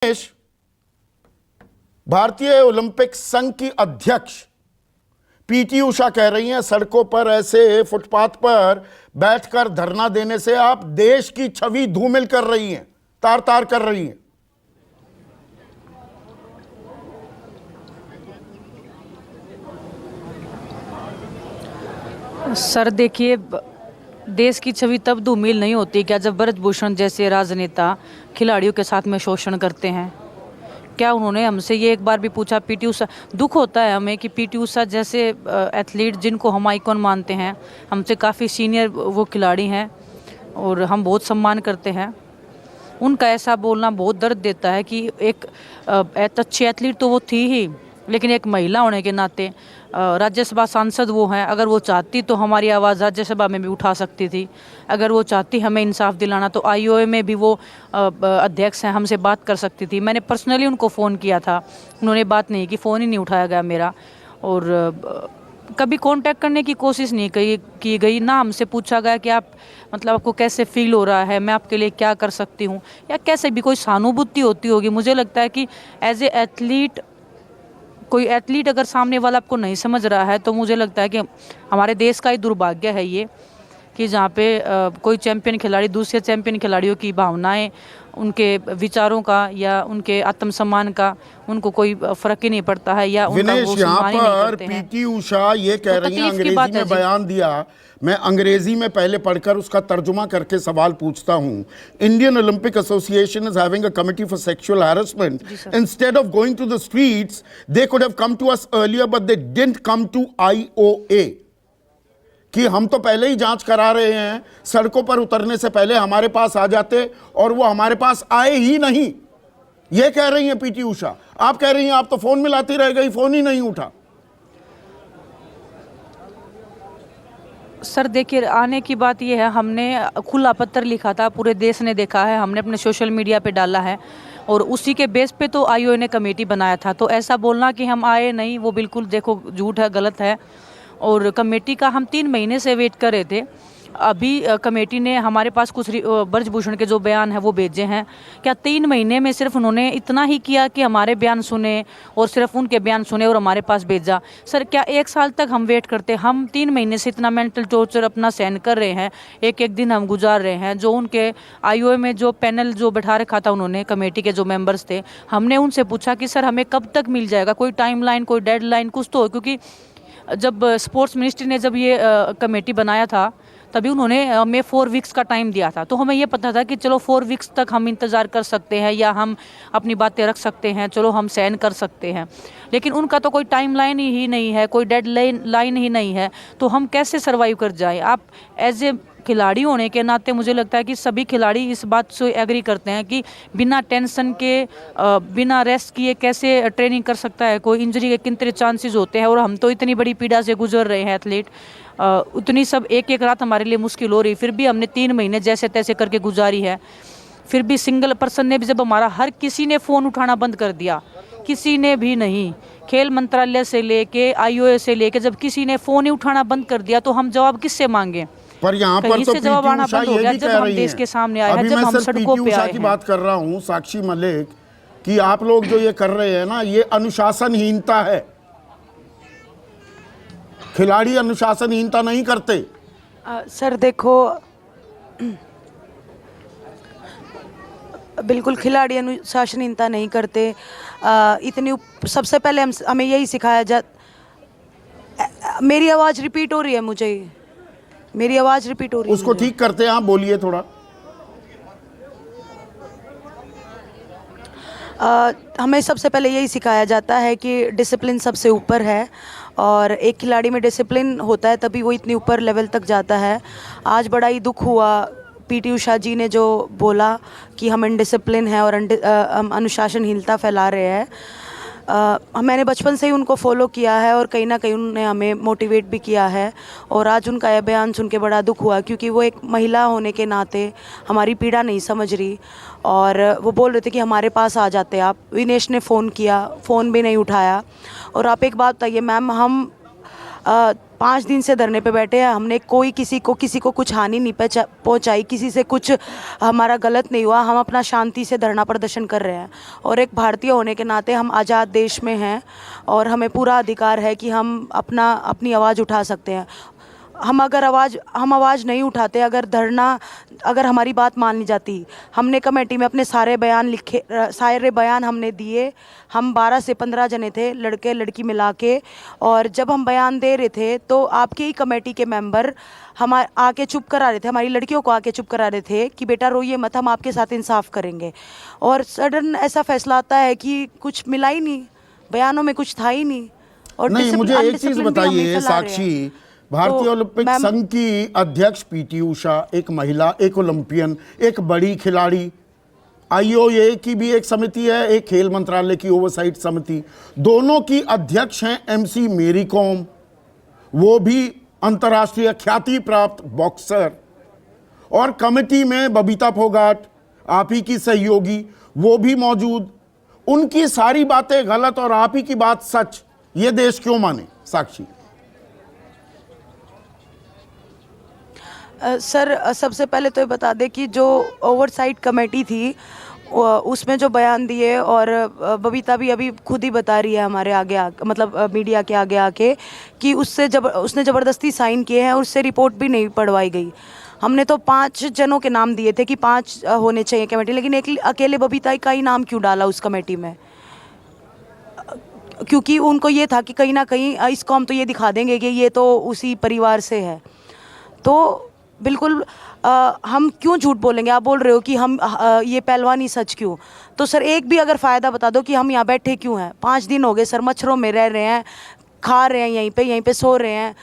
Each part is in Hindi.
दिनेश, भारतीय ओलंपिक संघ की अध्यक्ष पीटी उषा कह रही हैं सड़कों पर ऐसे फुटपाथ पर बैठकर धरना देने से आप देश की छवि धूमिल कर रही हैं, तार तार कर रही हैं। सर देखिए, देश की छवि तब धूमिल नहीं होती क्या जब ब्रजभूषण जैसे राजनेता खिलाड़ियों के साथ में शोषण करते हैं। क्या उन्होंने हमसे ये एक बार भी पूछा? पीटी उषा, दुख होता है हमें कि पीटी उषा जैसे एथलीट जिनको हम आइकॉन मानते हैं, हमसे काफ़ी सीनियर वो खिलाड़ी हैं और हम बहुत सम्मान करते हैं, उनका ऐसा बोलना बहुत दर्द देता है कि एक अच्छी एथलीट तो वो थी ही, लेकिन एक महिला होने के नाते राज्यसभा सांसद वो हैं। अगर वो चाहती तो हमारी आवाज़ राज्यसभा में भी उठा सकती थी। अगर वो चाहती हमें इंसाफ दिलाना तो आईओए में भी वो अध्यक्ष हैं, हमसे बात कर सकती थी। मैंने पर्सनली उनको फ़ोन किया था, उन्होंने बात नहीं की, फ़ोन ही नहीं उठाया गया मेरा, और कभी कांटेक्ट करने की कोशिश नहीं की गई ना। हमसे पूछा गया कि आप मतलब आपको कैसे फील हो रहा है, मैं आपके लिए क्या कर सकती हूँ, या कैसे भी कोई सहानुभूति होती होगी। मुझे लगता है कि एज ए एथलीट, कोई एथलीट अगर सामने वाला आपको नहीं समझ रहा है तो मुझे लगता है कि हमारे देश का ही दुर्भाग्य है ये कि जहाँ पे कोई चैंपियन खिलाड़ी दूसरे चैंपियन खिलाड़ियों की भावनाएं, उनके विचारों का या उनके आत्मसम्मान का उनको कोई फर्क ही नहीं पड़ता है, या उनका वो सम्मान ही नहीं करते हैं। पीटी उषा ये कह रही हैं, अंग्रेजी में बयान दिया, मैं अंग्रेजी में पहले पढ़कर उसका तर्जुमा करके सवाल पूछता हूं। Indian Olympic Association is having a committee for sexual harassment. Instead of going to the streets they could have come to us earlier but they didn't come to IOA. कि हम तो पहले ही जांच करा रहे हैं, सड़कों पर उतरने से पहले हमारे पास आ जाते, और वो हमारे पास आए ही नहीं। ये कह रही हैं पीटी उषा। आप कह रही हैं आप तो फोन मिलाती रह गई, फोन ही नहीं उठा। सर देखिए, आने की बात यह है, हमने खुला पत्र लिखा था, पूरे देश ने देखा है, हमने अपने सोशल मीडिया पे डाला है, और उसी के बेस पे तो आईओए ने कमेटी बनाया था। तो ऐसा बोलना कि हम आए नहीं, वो बिल्कुल देखो झूठ है, गलत है। और कमेटी का हम 3 महीने से वेट कर रहे थे। अभी कमेटी ने हमारे पास कुछ ब्रजभूषण के जो बयान हैं वो भेजे हैं। क्या 3 महीने में सिर्फ उन्होंने इतना ही किया कि हमारे बयान सुने और सिर्फ उनके बयान सुने और हमारे पास भेजा? सर क्या 1 साल तक हम वेट करते? हम 3 महीने से इतना मेंटल टॉर्चर अपना सहन कर रहे हैं, एक एक दिन हम गुजार रहे हैं। जो उनके आईओए में जो पैनल जो बैठा रखा था उन्होंने, कमेटी के जो मेंबर्स थे, हमने उनसे पूछा कि सर हमें कब तक मिल जाएगा, कोई टाइमलाइन, कोई डेडलाइन कुछ तो हो। क्योंकि जब स्पोर्ट्स मिनिस्ट्री ने जब ये कमेटी बनाया था तभी उन्होंने हमें 4 वीक्स का टाइम दिया था। तो हमें ये पता था कि चलो 4 वीक्स तक हम इंतज़ार कर सकते हैं या हम अपनी बातें रख सकते हैं, चलो हम सहन कर सकते हैं। लेकिन उनका तो कोई टाइम लाइन ही नहीं है, कोई डेड लाइन ही नहीं है, तो हम कैसे सर्वाइव कर जाए? आप एज ए खिलाड़ी होने के नाते मुझे लगता है कि सभी खिलाड़ी इस बात से एग्री करते हैं कि बिना टेंशन के, बिना रेस्ट किए कैसे ट्रेनिंग कर सकता है कोई। इंजरी के कितने चांसेस होते हैं, और हम तो इतनी बड़ी पीड़ा से गुजर रहे हैं एथलीट, उतनी सब एक एक रात हमारे लिए मुश्किल हो रही। फिर भी हमने 3 महीने जैसे तैसे करके गुजारी है। फिर भी सिंगल पर्सन ने भी, जब हमारा हर किसी ने फ़ोन उठाना बंद कर दिया, किसी ने भी नहीं, खेल मंत्रालय से लेके आईओए से लेके, जब किसी ने फ़ोन ही उठाना बंद कर दिया तो हम जवाब किससे मांगे? पर यहाँ पर तो जवाब आना बंद हो गया जब हम देश के सामने आए हैं, जब हम सड़कों पे आए की बात कर रहा हूँ, साक्षी मलिक, कि आप लोग जो ये कर रहे हैं ना, ये अनुशासनहीनता है। खिलाड़ी अनुशासनहीनता नहीं करते। सर देखो, बिल्कुल खिलाड़ी अनुशासनहीनता नहीं करते। इतनी सबसे पहले हमें यही सिखाया मेरी आवाज़ रिपीट हो रही है, मुझे मेरी आवाज़ रिपीट हो रही है। उसको ठीक करते हैं, आप बोलिए थोड़ा। हमें सबसे पहले यही सिखाया जाता है कि डिसिप्लिन सबसे ऊपर है, और एक खिलाड़ी में डिसिप्लिन होता है तभी वो इतनी ऊपर लेवल तक जाता है। आज बड़ा ही दुख हुआ पीटी उषा जी ने जो बोला कि हम इनडिसिप्लिन हैं और हम अनुशासनहीनता फैला रहे हैं। मैंने बचपन से ही उनको फॉलो किया है और कहीं ना कहीं उन्होंने हमें मोटिवेट भी किया है, और आज उनका यह बयान सुन के बड़ा दुख हुआ, क्योंकि वो एक महिला होने के नाते हमारी पीड़ा नहीं समझ रही, और वो बोल रहे थे कि हमारे पास आ जाते आप। विनेश ने फ़ोन किया, फ़ोन भी नहीं उठाया। और आप एक बात बताइए मैम, हम 5 दिन से धरने पे बैठे हैं। हमने किसी को कुछ हानि नहीं पहुंचाई, किसी से कुछ हमारा गलत नहीं हुआ। हम अपना शांति से धरना प्रदर्शन कर रहे हैं और एक भारतीय होने के नाते हम आज़ाद देश में हैं और हमें पूरा अधिकार है कि हम अपनी आवाज़ उठा सकते हैं। हम आवाज़ नहीं उठाते, अगर हमारी बात मान ली जाती। हमने कमेटी में अपने सारे बयान हमने दिए। हम 12 से 15 जने थे, लड़के लड़की मिला के, और जब हम बयान दे रहे थे तो आपकी ही कमेटी के मेंबर आके चुप करा रहे थे, हमारी लड़कियों को आके चुप करा रहे थे कि बेटा रोइए मत, हम आपके साथ इंसाफ करेंगे। और सडन ऐसा फैसला आता है कि कुछ मिला ही नहीं, बयानों में कुछ था ही नहीं। और नहीं, मुझे एक चीज़ बताइए साक्षी, भारतीय ओलंपिक संघ की अध्यक्ष पीटी उषा एक महिला, एक ओलंपियन, एक बड़ी खिलाड़ी, आईओए की भी एक समिति है, एक खेल मंत्रालय की ओवरसाइट समिति, दोनों की अध्यक्ष हैं एमसी मेरी कॉम, वो भी अंतर्राष्ट्रीय ख्याति प्राप्त बॉक्सर, और कमेटी में बबीता फोगाट आप ही की सहयोगी वो भी मौजूद। उनकी सारी बातें गलत और आप ही की बात सच, ये देश क्यों माने साक्षी? सर, सबसे पहले तो ये बता दें कि जो ओवरसाइट कमेटी थी उसमें जो बयान दिए, और बबीता भी अभी खुद ही बता रही है हमारे आगे मतलब मीडिया के आगे आके कि उसने ज़बरदस्ती साइन किए हैं और उससे रिपोर्ट भी नहीं पढ़वाई गई। हमने तो 5 जनों के नाम दिए थे कि 5 होने चाहिए कमेटी, लेकिन एक अकेले बबीता का ही नाम क्यों डाला उस कमेटी में? क्योंकि उनको ये था कि कहीं ना कहीं इसको हम तो ये दिखा देंगे कि ये तो उसी परिवार से है। तो बिल्कुल हम क्यों झूठ बोलेंगे? आप बोल रहे हो कि हम ये पहलवानी सच क्यों? तो सर एक भी अगर फ़ायदा बता दो कि हम यहाँ बैठे क्यों हैं। 5 दिन हो गए सर, मच्छरों में रह रहे हैं, खा रहे हैं यहीं पे सो रहे हैं,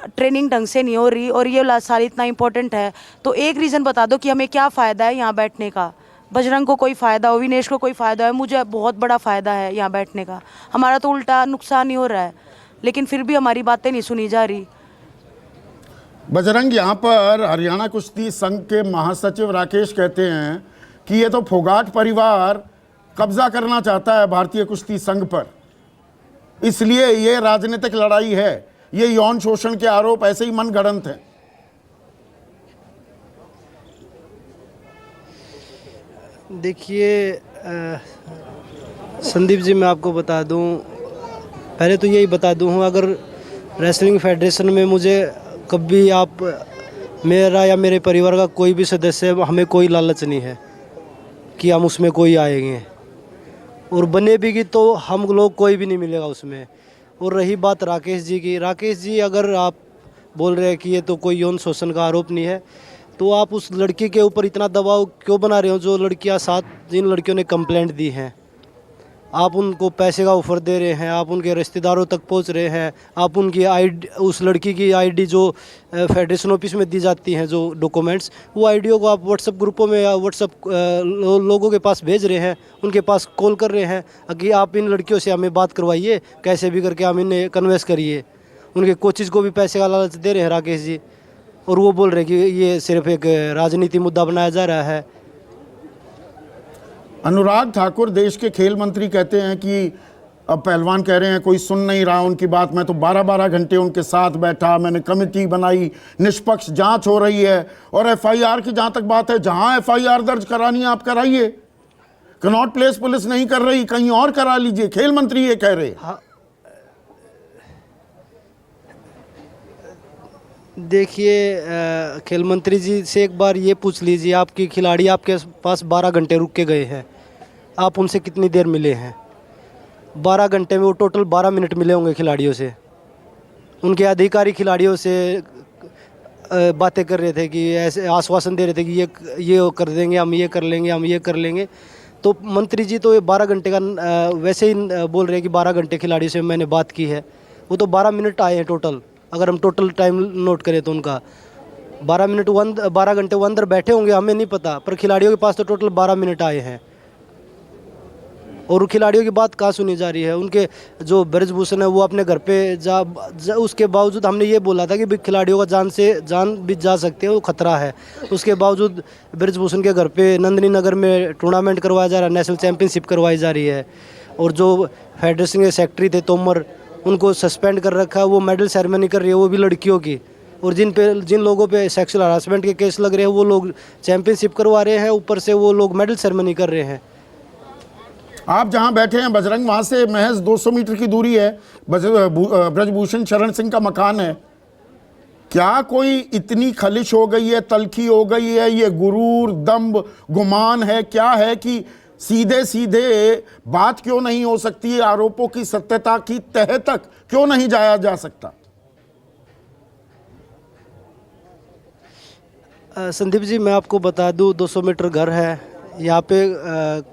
ट्रेनिंग ढंग से नहीं हो रही, और ये साल इतना इम्पोर्टेंट है। तो एक रीज़न बता दो कि हमें क्या फ़ायदा है यहाँ बैठने का। बजरंग को कोई फ़ायदा हो, विनेश को कोई फ़ायदा है, मुझे बहुत बड़ा फ़ायदा है यहाँ बैठने का। हमारा तो उल्टा नुकसान ही हो रहा है, लेकिन फिर भी हमारी बातें नहीं सुनी जा रही। बजरंग, यहाँ पर हरियाणा कुश्ती संघ के महासचिव राकेश कहते हैं कि ये तो फोगाट परिवार कब्जा करना चाहता है भारतीय कुश्ती संघ पर, इसलिए ये राजनीतिक लड़ाई है, ये यौन शोषण के आरोप ऐसे ही मनगढ़ंत हैं। देखिए संदीप जी, मैं आपको बता दूं, पहले तो यही बता दूं, अगर रेसलिंग फेडरेशन में मुझे कभी आप मेरा या मेरे परिवार का कोई भी सदस्य, हमें कोई लालच नहीं है कि हम उसमें कोई आएंगे, और बने भी कि तो हम लोग कोई भी नहीं मिलेगा उसमें। और रही बात राकेश जी की, राकेश जी अगर आप बोल रहे हैं कि ये तो कोई यौन शोषण का आरोप नहीं है, तो आप उस लड़की के ऊपर इतना दबाव क्यों बना रहे हो? जो लड़कियां 7 जिन लड़कियों ने कंप्लेंट दी हैं, आप उनको पैसे का ऑफ़र दे रहे हैं, आप उनके रिश्तेदारों तक पहुंच रहे हैं, आप उनकी आईडी, उस लड़की की आईडी जो फेडरेशन ऑफिस में दी जाती हैं, जो डॉक्यूमेंट्स, वो आईडियों को आप व्हाट्सएप ग्रुपों में या व्हाट्सएप लोगों के पास भेज रहे हैं, उनके पास कॉल कर रहे हैं कि आप इन लड़कियों से हमें बात करवाइए, कैसे भी करके हम इन्हें कन्वेंस करिए। उनके कोचेज़ को भी पैसे का लालच दे रहे हैं राकेश जी, और वो बोल रहे हैं कि ये सिर्फ एक राजनीति मुद्दा बनाया जा रहा है। अनुराग ठाकुर देश के खेल मंत्री कहते हैं कि अब पहलवान कह रहे हैं कोई सुन नहीं रहा उनकी बात, मैं तो 12-12 घंटे उनके साथ बैठा, मैंने कमेटी बनाई, निष्पक्ष जांच हो रही है, और एफआईआर की जहां तक बात है, जहां एफआईआर दर्ज करानी है आप कराइए, कनॉट प्लेस पुलिस नहीं कर रही, कहीं और करा लीजिए, खेल मंत्री ये कह रहे। हाँ, देखिए खेल मंत्री जी से एक बार ये पूछ लीजिए, आपकी खिलाड़ी आपके पास 12 घंटे रुक के गए हैं, आप उनसे कितनी देर मिले हैं? 12 घंटे में वो टोटल 12 मिनट मिले होंगे खिलाड़ियों से। उनके अधिकारी खिलाड़ियों से बातें कर रहे थे कि ऐसे आश्वासन दे रहे थे कि ये कर देंगे, हम ये कर लेंगे, हम ये कर लेंगे। तो मंत्री जी तो ये 12 घंटे का वैसे ही बोल रहे हैं कि 12 घंटे खिलाड़ी से मैंने बात की है, वो तो 12 मिनट आए हैं टोटल। अगर हम टोटल टाइम नोट करें तो उनका 12 घंटे वो अंदर बैठे होंगे, हमें नहीं पता, पर खिलाड़ियों के पास तो टोटल 12 मिनट आए हैं। और खिलाड़ियों की बात कहाँ सुनी जा रही है? उनके जो ब्रजभूषण है वो अपने घर पे उसके बावजूद हमने ये बोला था कि खिलाड़ियों का जान भी जा सकते हैं, वो खतरा है। उसके बावजूद ब्रजभूषण के घर पे नंदिनी नगर में टूर्नामेंट करवाया जा रहा है, नेशनल चैंपियनशिप करवाई जा रही है। और जो फेडरेशन के सेक्रेटरी थे तोमर, उनको सस्पेंड कर रखा है, वो मेडल सेरेमनी कर रही है वो भी लड़कियों की, और जिन लोगों पे सेक्सुअल हरासमेंट के केस लग रहे हैं वो लोग चैंपियनशिप करवा रहे हैं, ऊपर से वो लोग मेडल सेरेमनी कर रहे हैं। आप जहां बैठे हैं बजरंग, वहां से महज 200 मीटर की दूरी है ब्रजभूषण शरण सिंह का मकान है। क्या कोई इतनी खलिश हो गई है, तलखी हो गई है, ये गुरूर, दंभ, गुमान है, क्या है कि सीधे सीधे बात क्यों नहीं हो सकती? आरोपों की सत्यता की तह तक क्यों नहीं जाया जा सकता? संदीप जी, मैं आपको बता दूं, 200 मीटर घर है यहाँ पे।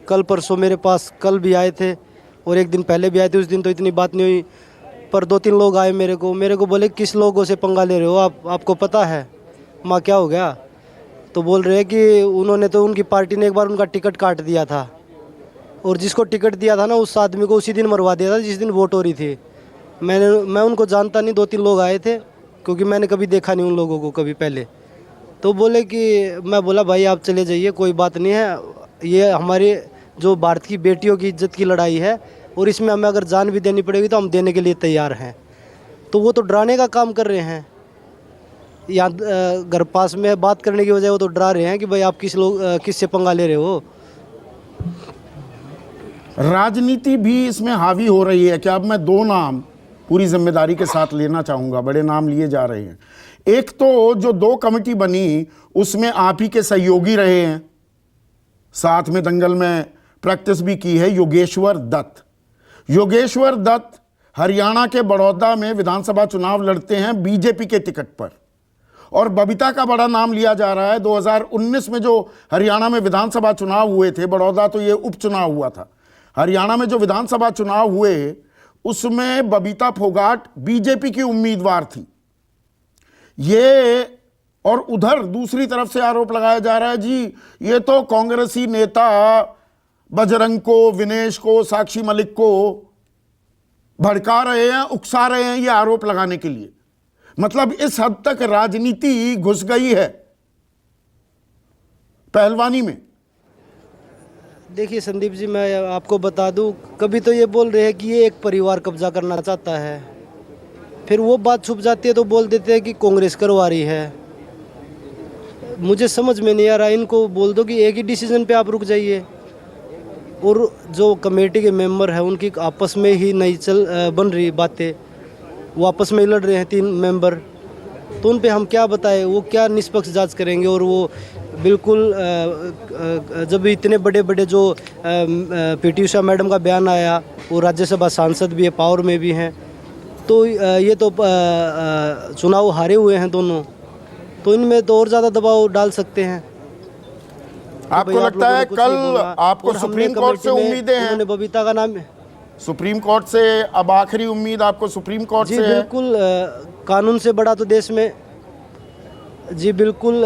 कल परसों मेरे पास कल भी आए थे और एक दिन पहले भी आए थे। उस दिन तो इतनी बात नहीं हुई, पर 2-3 लोग आए मेरे को बोले किस लोगों से पंगा ले रहे हो आपको पता है? माँ क्या हो गया? तो बोल रहे हैं कि उन्होंने तो, उनकी पार्टी ने एक बार उनका टिकट काट दिया था, और जिसको टिकट दिया था ना उस आदमी को उसी दिन मरवा दिया था जिस दिन वोट हो रही थी। मैं उनको जानता नहीं, 2-3 लोग आए थे क्योंकि मैंने कभी देखा नहीं उन लोगों को कभी पहले। तो बोले कि, मैं बोला भाई आप चले जाइए, कोई बात नहीं है, ये हमारी जो भारत की बेटियों की इज्जत की लड़ाई है और इसमें हमें अगर जान भी देनी पड़ेगी तो हम देने के लिए तैयार हैं। तो वो तो डराने का काम कर रहे हैं। यहाँ घर पास में बात करने की बजाय वो तो डरा रहे हैं कि भाई आप किससे पंगा ले रहे हो। राजनीति भी इसमें हावी हो रही है। क्या अब मैं 2 नाम पूरी जिम्मेदारी के साथ लेना चाहूँगा, बड़े नाम लिए जा रहे हैं। एक तो जो 2 कमेटी बनी उसमें आप ही के सहयोगी रहे हैं, साथ में दंगल में प्रैक्टिस भी की है, योगेश्वर दत्त। योगेश्वर दत्त हरियाणा के बड़ौदा में विधानसभा चुनाव लड़ते हैं बीजेपी के टिकट पर, और बबीता का बड़ा नाम लिया जा रहा है। 2019 में जो हरियाणा में विधानसभा चुनाव हुए थे, बड़ौदा तो ये उपचुनाव हुआ था, हरियाणा में जो विधानसभा चुनाव हुए उसमें बबीता फोगाट बीजेपी की उम्मीदवार थी। ये, और उधर दूसरी तरफ से आरोप लगाया जा रहा है जी ये तो कांग्रेसी नेता बजरंग को, विनेश को, साक्षी मलिक को भड़का रहे हैं, उकसा रहे हैं ये आरोप लगाने के लिए। मतलब इस हद तक राजनीति घुस गई है पहलवानी में। देखिए संदीप जी, मैं आपको बता दूं, कभी तो ये बोल रहे हैं कि ये एक परिवार कब्जा करना चाहता है, फिर वो बात छुप जाती है तो बोल देते हैं कि कांग्रेस करवा रही है। मुझे समझ में नहीं आ रहा। इनको बोल दो कि एक ही डिसीजन पे आप रुक जाइए। और जो कमेटी के मेंबर हैं उनकी आपस में ही नहीं बन रही बातें, वो आपस में ही लड़ रहे हैं 3 मेंबर। तो उन पे हम क्या बताएं, वो क्या निष्पक्ष जांच करेंगे? और वो बिल्कुल जब इतने बड़े जो पीटी उषा मैडम का बयान आया, वो राज्यसभा सांसद भी है, पावर में भी हैं, तो ये तो चुनाव हारे हुए हैं दोनों, तो इनमें तो और ज़्यादा दबाव डाल सकते हैं। आपको लगता है कल आपको सुप्रीम कोर्ट से उम्मीदें हैं? उन्होंने बबीता का नाम, सुप्रीम कोर्ट से अब आखिरी उम्मीद आपको सुप्रीम कोर्ट जी से है? बिल्कुल, कानून से बड़ा तो देश में, जी बिल्कुल,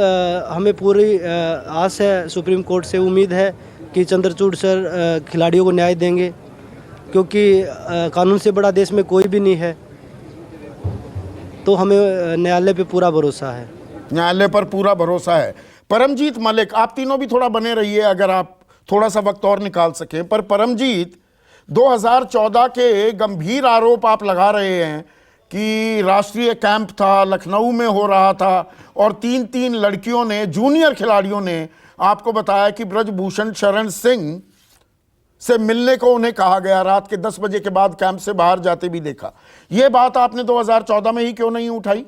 हमें पूरी आस है, सुप्रीम कोर्ट से उम्मीद है कि चंद्रचूड़ सर खिलाड़ियों को न्याय देंगे, क्योंकि कानून से बड़ा देश में कोई भी नहीं है। तो हमें न्यायालय पे पूरा भरोसा है। न्यायालय पर पूरा भरोसा है। परमजीत मलिक, आप तीनों भी थोड़ा बने रहिए अगर आप थोड़ा सा वक्त और निकाल सकें। पर परमजीत, 2014 के गंभीर आरोप आप लगा रहे हैं कि राष्ट्रीय कैंप था, लखनऊ में हो रहा था, और 3 लड़कियों ने, जूनियर खिलाड़ियों ने आपको बताया कि ब्रजभूषण शरण सिंह से मिलने को उन्हें कहा गया, रात के 10 बजे के बाद कैंप से बाहर जाते भी देखा। ये बात आपने 2014 में ही क्यों नहीं उठाई?